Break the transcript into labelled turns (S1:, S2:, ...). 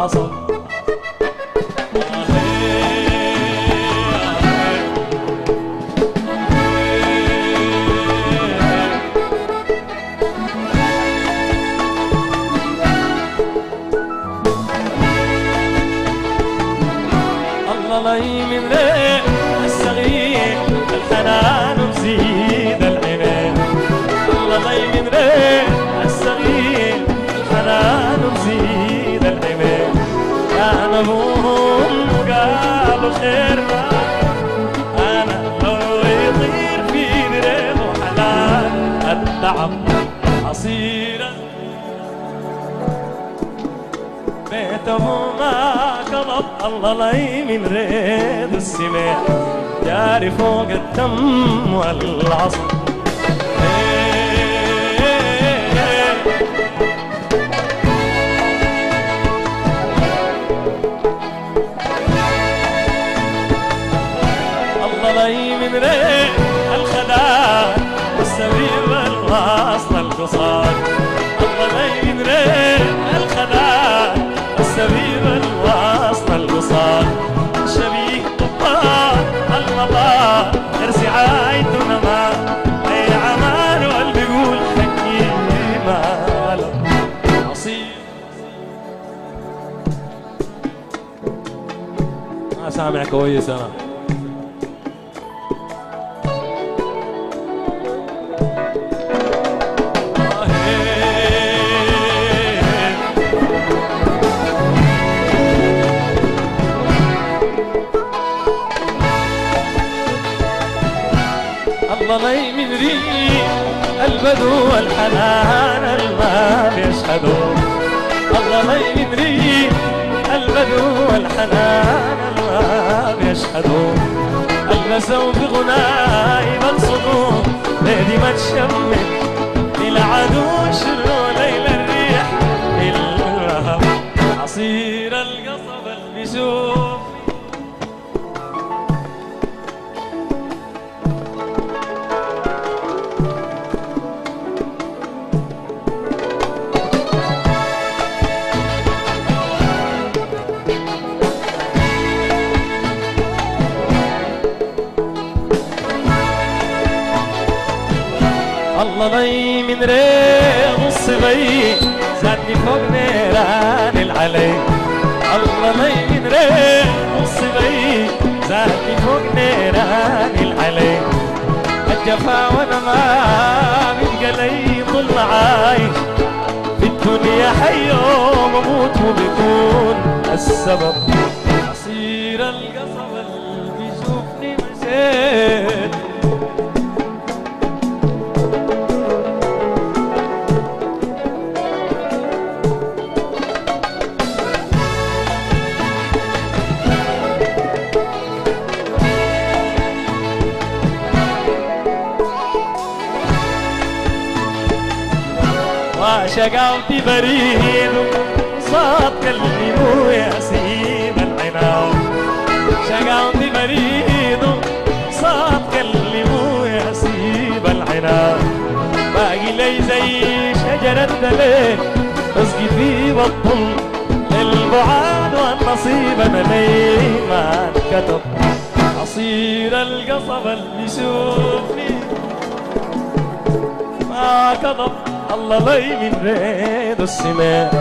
S1: والعصب. الله من ريح الصغير الحنان ومزيد العينين. الله من ريح الصغير الحنان ومزيد العينين. كان ابوهم قالوا خير ما انا لو يطير في دريب وحلال التعب عصيرا بيته ما كضب. الله لي من ريد السماء جاري فوق الدم والعصب. الله لي من ريد الخداع والسبيل والواصل القصار. الله لي من ريد الخداع والسبيل والواصل القصار. شبيه طبار المطار ارسي عايدنا ما اي عمان واللي يقول حكي ماله عصير. ما سامع كويس انا. الله لي من ريح البدو والحنان الما بيشهدوا. الله لي من ريح البدو والحنان الما بيشهدوا. البسوا بغناي بالصدور ليدي ما تشمت للعدو شروا ليل الريح للرهب عصير القصب اللي بيشوف. الله لي من ريح الصبي زادني فوق نيران العلي. الله لي من ريح الصبي زادني فوق نيران العلي. الجفا وانا ما بيبقى لي ظل عايش في الدنيا حي وموت وبيكون السبب عصير القصب اللي بيشوفني مشيت. شقاوتي بريد صاد كلموا يا سيد العناو. شقاوتي بريد صاد كلموا يا سيد العناو. باقي لي زي شجرة دليل اسقي في بطل للبعاد والنصيب انا لي ما انكتب عصير القصب اللي يشوفني ما كذب. الله لي من ريد السماء